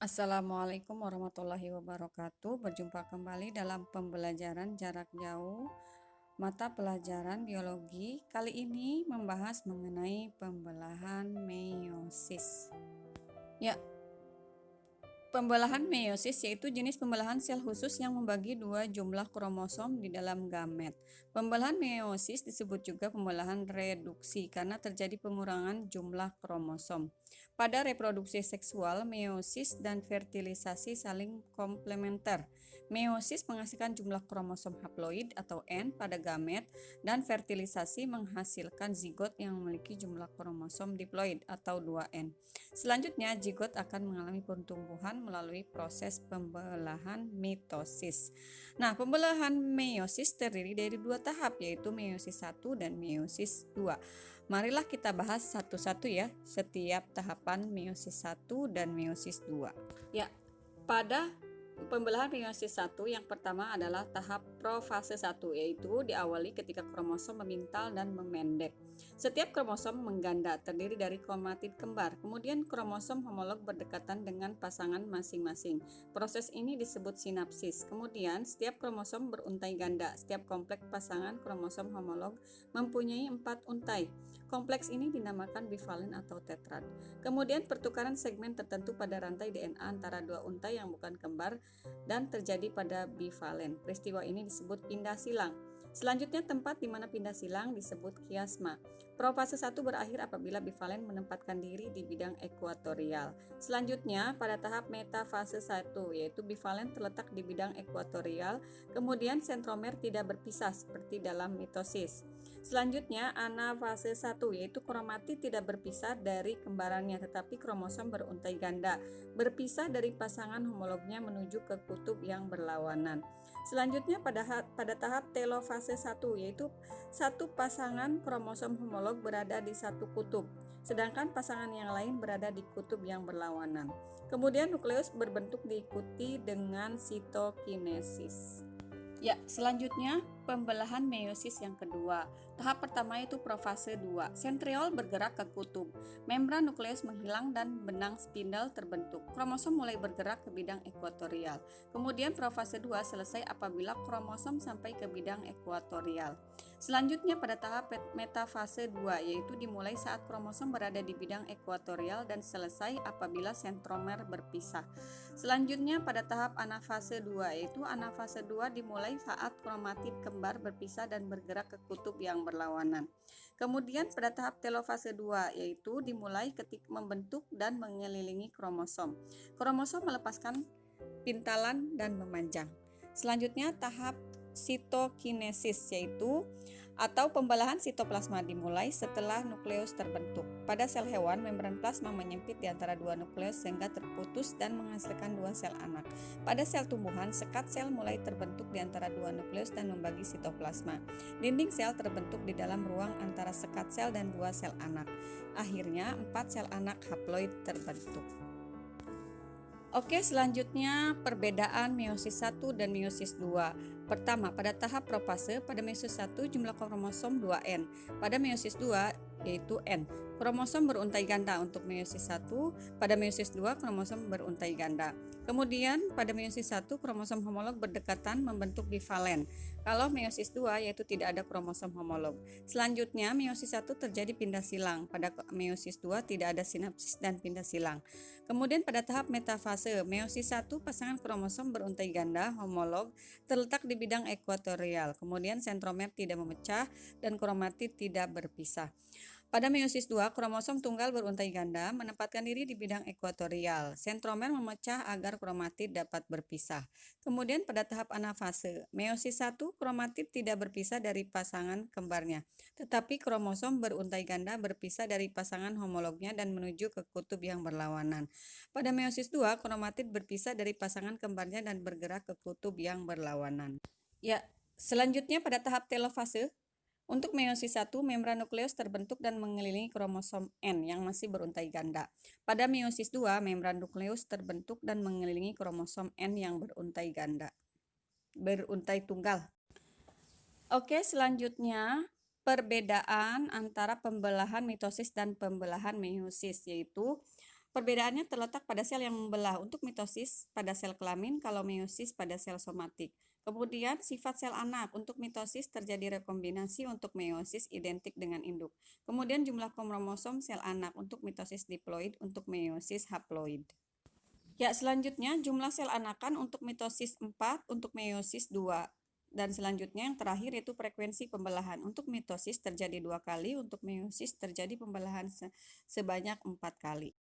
Assalamualaikum warahmatullahi wabarakatuh. Berjumpa kembali dalam pembelajaran jarak jauh mata pelajaran biologi. Kali ini membahas mengenai pembelahan meiosis. Ya, pembelahan meiosis yaitu jenis pembelahan sel khusus yang membagi dua jumlah kromosom di dalam gamet. Pembelahan meiosis disebut juga pembelahan reduksi karena terjadi pengurangan jumlah kromosom. Pada reproduksi seksual, meiosis dan fertilisasi saling komplementer. Meiosis menghasilkan jumlah kromosom haploid atau N pada gamet dan fertilisasi menghasilkan zigot yang memiliki jumlah kromosom diploid atau 2N. Selanjutnya, zigot akan mengalami pertumbuhan melalui proses pembelahan mitosis. Nah, pembelahan meiosis terdiri dari dua tahap, yaitu meiosis 1 dan meiosis 2. Marilah kita bahas satu-satu ya, setiap tahapan meiosis 1 dan meiosis 2. Ya, pada pembelahan meiosis 1 yang pertama adalah tahap profase 1, yaitu diawali ketika kromosom memintal dan memendek. Setiap kromosom mengganda terdiri dari kromatid kembar, kemudian kromosom homolog berdekatan dengan pasangan masing-masing. Proses ini disebut sinapsis. Kemudian setiap kromosom beruntai ganda. Setiap kompleks pasangan kromosom homolog mempunyai 4 untai. Kompleks ini dinamakan bivalen atau tetrad. Kemudian pertukaran segmen tertentu pada rantai DNA antara dua untai yang bukan kembar dan terjadi pada bivalen. Peristiwa ini disebut pindah silang. Selanjutnya, tempat di mana pindah silang disebut kiasma. Profase 1 berakhir apabila bivalen menempatkan diri di bidang ekuatorial. Selanjutnya, pada tahap metafase 1, yaitu bivalen terletak di bidang ekuatorial, kemudian sentromer tidak berpisah seperti dalam mitosis. Selanjutnya, anafase 1, yaitu kromatid tidak berpisah dari kembarannya, tetapi kromosom beruntai ganda, berpisah dari pasangan homolognya menuju ke kutub yang berlawanan. Selanjutnya pada tahap telofase 1, yaitu satu pasangan kromosom homolog berada di satu kutub, sedangkan pasangan yang lain berada di kutub yang berlawanan. Kemudian nukleus berbentuk diikuti dengan sitokinesis. Ya, selanjutnya pembelahan meiosis yang kedua. Tahap pertama itu profase 2. Sentriol bergerak ke kutub. Membran nukleus menghilang dan benang spindle terbentuk. Kromosom mulai bergerak ke bidang ekuatorial. Kemudian profase 2 selesai apabila kromosom sampai ke bidang ekuatorial. Selanjutnya pada tahap metafase 2, yaitu dimulai saat kromosom berada di bidang ekuatorial dan selesai apabila sentromer berpisah. Selanjutnya pada tahap anafase 2, yaitu anafase 2 dimulai saat kromatid kembar berpisah dan bergerak ke kutub yang berlawanan. Kemudian pada tahap telofase 2, yaitu dimulai ketika membentuk dan mengelilingi kromosom. Kromosom melepaskan pintalan dan memanjang. Selanjutnya tahap sitokinesis, yaitu atau pembelahan sitoplasma dimulai setelah nukleus terbentuk. Pada sel hewan, membran plasma menyempit di antara dua nukleus sehingga terputus dan menghasilkan dua sel anak. Pada sel tumbuhan, sekat sel mulai terbentuk di antara dua nukleus dan membagi sitoplasma. Dinding sel terbentuk di dalam ruang antara sekat sel dan dua sel anak. Akhirnya, 4 sel anak haploid terbentuk. Oke, selanjutnya perbedaan meiosis 1 dan meiosis 2. Pertama, pada tahap profase, pada meiosis 1 jumlah kromosom 2N. Pada meiosis 2 yaitu N. Kromosom beruntai ganda untuk meiosis 1, pada meiosis 2 kromosom beruntai ganda. Kemudian pada meiosis 1 kromosom homolog berdekatan membentuk bivalen. Kalau meiosis 2 yaitu tidak ada kromosom homolog. Selanjutnya meiosis 1 terjadi pindah silang. Pada meiosis 2 tidak ada sinapsis dan pindah silang. Kemudian pada tahap metafase, meiosis 1 pasangan kromosom beruntai ganda homolog terletak di bidang ekuatorial. Kemudian sentromer tidak memecah dan kromatid tidak berpisah. Pada meiosis 2, kromosom tunggal beruntai ganda menempatkan diri di bidang ekuatorial. Sentromer memecah agar kromatid dapat berpisah. Kemudian pada tahap anafase, meiosis 1, kromatid tidak berpisah dari pasangan kembarnya, tetapi kromosom beruntai ganda berpisah dari pasangan homolognya dan menuju ke kutub yang berlawanan. Pada meiosis 2, kromatid berpisah dari pasangan kembarnya dan bergerak ke kutub yang berlawanan. Ya, selanjutnya pada tahap telofase, untuk meiosis 1, membran nukleus terbentuk dan mengelilingi kromosom N yang masih beruntai ganda. Pada meiosis 2, membran nukleus terbentuk dan mengelilingi kromosom N yang beruntai tunggal. Oke, selanjutnya perbedaan antara pembelahan mitosis dan pembelahan meiosis, yaitu Perbedaannya terletak pada sel yang membelah. Untuk mitosis pada sel kelamin, kalau meiosis pada sel somatik. Kemudian sifat sel anak. Untuk mitosis terjadi rekombinasi, untuk meiosis identik dengan induk. Kemudian jumlah kromosom sel anak. Untuk mitosis diploid, untuk meiosis haploid. Ya, selanjutnya jumlah sel anakan untuk mitosis 4, untuk meiosis 2. Dan selanjutnya yang terakhir yaitu frekuensi pembelahan. Untuk mitosis terjadi 2 kali, untuk meiosis terjadi pembelahan sebanyak 4 kali.